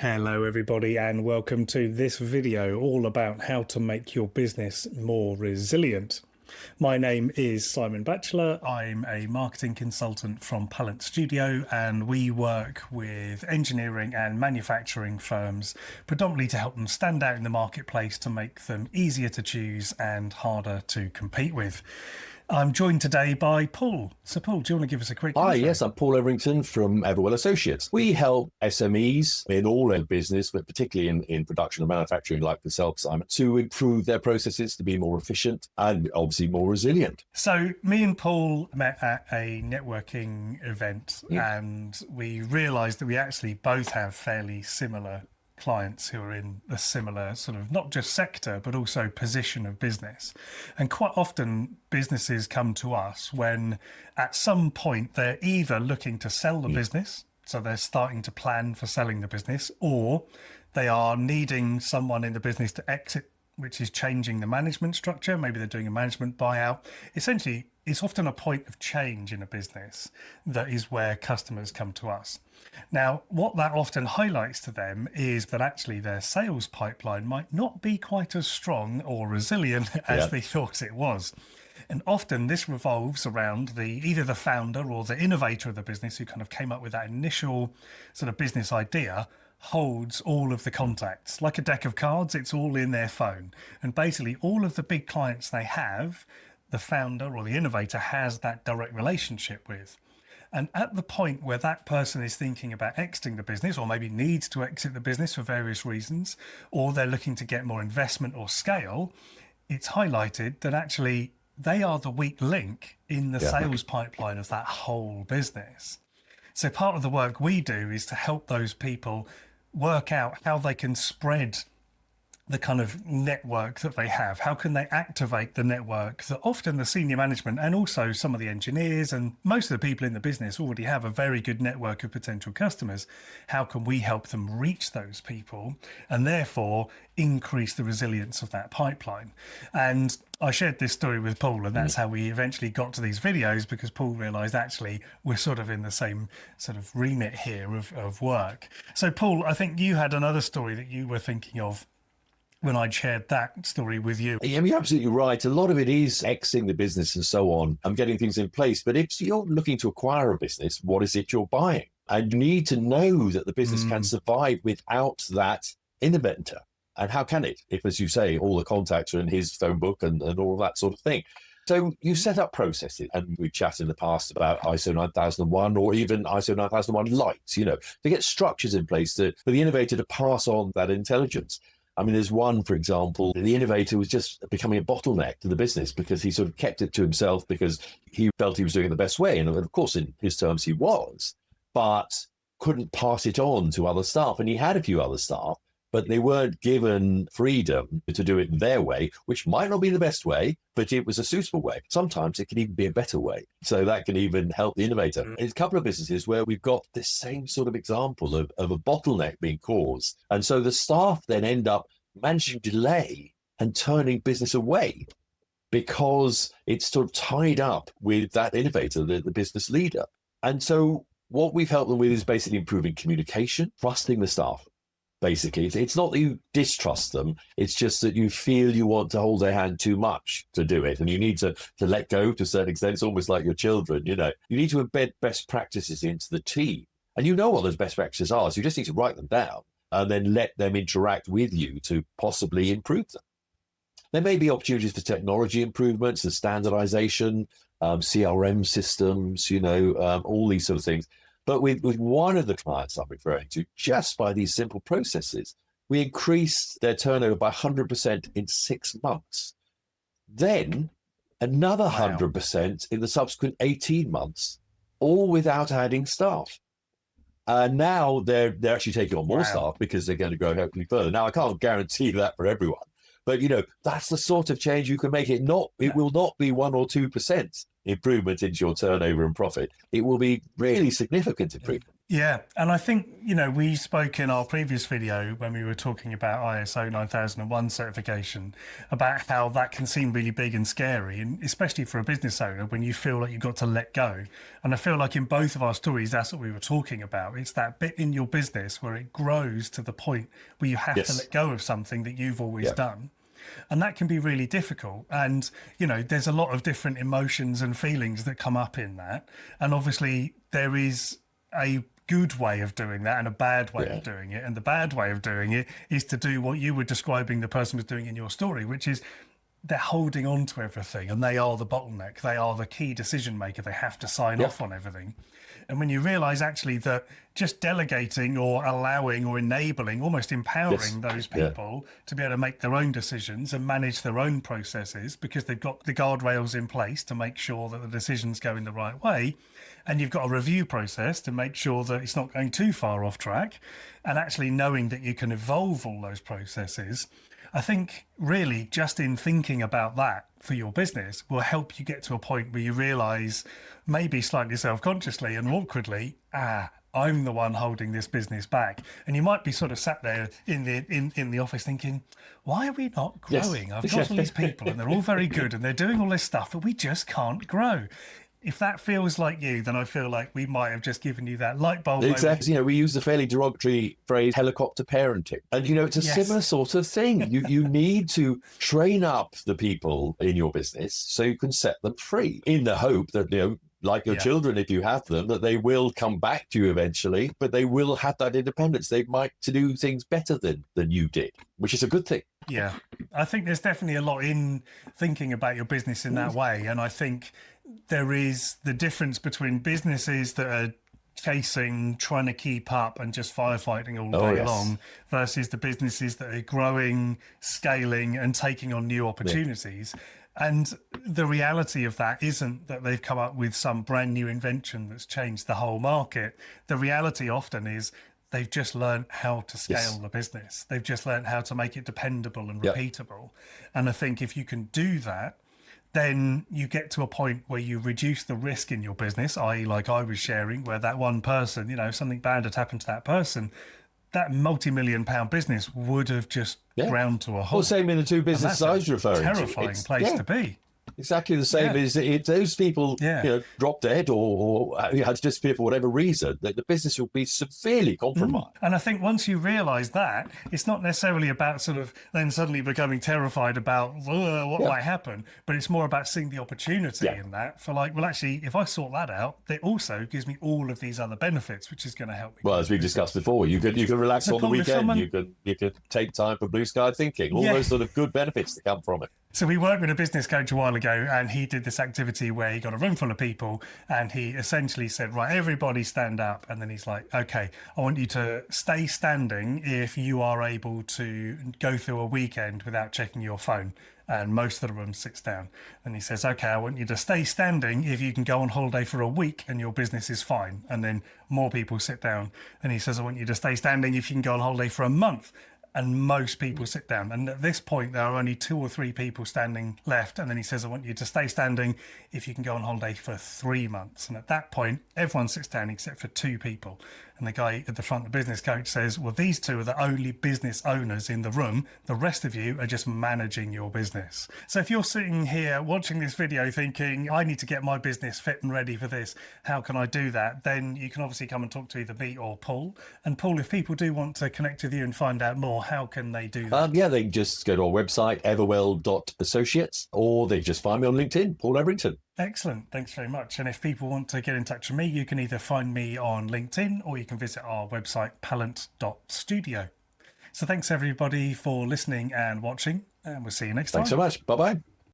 Hello everybody and welcome to this video all about how to make your business more resilient. My name is Simon Batchelar. I'm a marketing consultant from Pallant Studio and we work with engineering and manufacturing firms predominantly to help them stand out in the marketplace, to make them easier to choose and harder to compete with. I'm joined today by Paul. So Paul, do you want to give us a quick Hi, intro? yes, I'm Paul Everington from Everwell Associates. We help SMEs in all their business, but particularly in production and manufacturing like yourself, Simon, to improve their processes, to be more efficient and obviously more resilient. So me and Paul met at a networking event and we realised that we actually both have fairly similar clients who are in a similar sort of not just sector but also position of business. And quite often businesses come to us when at some point they're either looking to sell the business, so they're starting to plan for selling the business, or they are needing someone in the business to exit, which is changing the management structure. Maybe they're doing a management buyout. Essentially, it's often a point of change in a business that is where customers come to us. Now, what that often highlights to them is that actually their sales pipeline might not be quite as strong or resilient as they thought it was. And often this revolves around either the founder or the innovator of the business who kind of came up with that initial sort of business idea holds all of the contacts. Like a deck of cards, it's all in their phone. And basically all of the big clients they have, the founder or the innovator has that direct relationship with. And at the point where that person is thinking about exiting the business, or maybe needs to exit the business for various reasons, or they're looking to get more investment or scale, it's highlighted that actually they are the weak link in the sales pipeline of that whole business. So part of the work we do is to help those people work out how they can spread the kind of network that they have. How can they activate the network that often the senior management and also some of the engineers and most of the people in the business already have a very good network of potential customers. How can we help them reach those people and therefore increase the resilience of that pipeline? And I shared this story with Paul, and that's how we eventually got to these videos, because Paul realized actually we're sort of in the same sort of remit here of work. So Paul, I think you had another story that you were thinking of when I'd shared that story with you. Yeah, you're absolutely right. A lot of it is exiting the business and so on and getting things in place. But if you're looking to acquire a business, what is it you're buying? And you need to know that the business can survive without that innovator. And how can it? If, as you say, all the contacts are in his phone book and all of that sort of thing. So you set up processes, and we've chatted in the past about ISO 9001 or even ISO 9001 Light, to get structures in place for the innovator to pass on that intelligence. I mean, there's one, for example, the innovator was just becoming a bottleneck to the business because he sort of kept it to himself because he felt he was doing it the best way. And of course, in his terms, he was, but couldn't pass it on to other staff. And he had a few other staff, but they weren't given freedom to do it their way, which might not be the best way, but it was a suitable way. Sometimes it can even be a better way. So that can even help the innovator. There's a couple of businesses where we've got this same sort of example of a bottleneck being caused. And so the staff then end up managing to delay and turning business away because it's sort of tied up with that innovator, the business leader. And so what we've helped them with is basically improving communication, trusting the staff. Basically, it's not that you distrust them. It's just that you feel you want to hold their hand too much to do it. And you need to let go to a certain extent. It's almost like your children, You need to embed best practices into the team. And you know what those best practices are. So you just need to write them down and then let them interact with you to possibly improve them. There may be opportunities for technology improvements and standardization, CRM systems, all these sort of things. But with one of the clients I'm referring to, just by these simple processes, we increased their turnover by 100% in 6 months. Then another 100% in the subsequent 18 months, all without adding staff. And now they're actually taking on more staff because they're going to grow hopefully further. Now, I can't guarantee that for everyone, but that's the sort of change you can make. It will not be 1 or 2% improvement into your turnover and profit. It will be really significant improvement. Yeah, and I think, we spoke in our previous video when we were talking about ISO 9001 certification about how that can seem really big and scary, and especially for a business owner when you feel like you've got to let go. And I feel like in both of our stories, that's what we were talking about. It's that bit in your business where it grows to the point where you have to Yes. let go of something that you've always Yeah. done. And that can be really difficult. And, there's a lot of different emotions and feelings that come up in that. And obviously, there is a good way of doing that and a bad way Yeah. of doing it. And the bad way of doing it is to do what you were describing the person was doing in your story, which is they're holding on to everything and they are the bottleneck. They are the key decision maker. They have to sign Yeah. off on everything. And when you realize actually that just delegating or allowing or enabling, almost empowering those people to be able to make their own decisions and manage their own processes because they've got the guardrails in place to make sure that the decisions go in the right way. And you've got a review process to make sure that it's not going too far off track, and actually knowing that you can evolve all those processes. I think really just in thinking about that for your business will help you get to a point where you realize, maybe slightly self-consciously and awkwardly, I'm the one holding this business back. And you might be sort of sat there in the office thinking, why are we not growing? I've got all these people and they're all very good and they're doing all this stuff, but we just can't grow. If that feels like you, then I feel like we might have just given you that light bulb. Exactly. We use the fairly derogatory phrase helicopter parenting. And, it's a similar sort of thing. You need to train up the people in your business so you can set them free in the hope that, like your children, if you have them, that they will come back to you eventually, but they will have that independence. They might to do things better than you did, which is a good thing. Yeah, I think there's definitely a lot in thinking about your business in that way. And I think there is the difference between businesses that are chasing, trying to keep up and just firefighting all day long versus the businesses that are growing, scaling and taking on new opportunities. And the reality of that isn't that they've come up with some brand new invention that's changed the whole market. The reality often is they've just learned how to scale the business. They've just learned how to make it dependable and repeatable. And I think if you can do that, then you get to a point where you reduce the risk in your business, i.e. like I was sharing, where that one person, if something bad had happened to that person, that multi-million-pound business would have just ground to a halt. Well, same in the two businesses I was referring to. Terrifying place to be. Exactly the same as if those people drop dead or had to disappear for whatever reason, that the business will be severely compromised. And I think once you realise that, it's not necessarily about sort of then suddenly becoming terrified about what might happen, but it's more about seeing the opportunity in that for like, well, actually, if I sort that out, it also gives me all of these other benefits, which is going to help me. Well, as we discussed before, you can relax on the weekend. You can take time for blue sky thinking. All those sort of good benefits that come from it. So we worked with a business coach a while ago and he did this activity where he got a room full of people and he essentially said, right, everybody stand up. And then he's like, okay, I want you to stay standing if you are able to go through a weekend without checking your phone. And most of the room sits down. And he says, okay, I want you to stay standing if you can go on holiday for a week and your business is fine. And then more people sit down. And he says, I want you to stay standing if you can go on holiday for a month. And most people sit down. And at this point, there are only 2 or 3 people standing left. And then he says, I want you to stay standing if you can go on holiday for 3 months. And at that point, everyone sits down except for 2 people. And the guy at the front, the business coach, says, well, these 2 are the only business owners in the room. The rest of you are just managing your business. So if you're sitting here watching this video thinking, I need to get my business fit and ready for this, how can I do that? Then you can obviously come and talk to either me or Paul. And Paul, if people do want to connect with you and find out more, how can they do that? They can just go to our website, everwell.associates, or they just find me on LinkedIn, Paul Everington. Excellent. Thanks very much. And if people want to get in touch with me, you can either find me on LinkedIn or you can visit our website, pallant.studio. So thanks everybody for listening and watching, and we'll see you next time. Thanks so much. Bye-bye.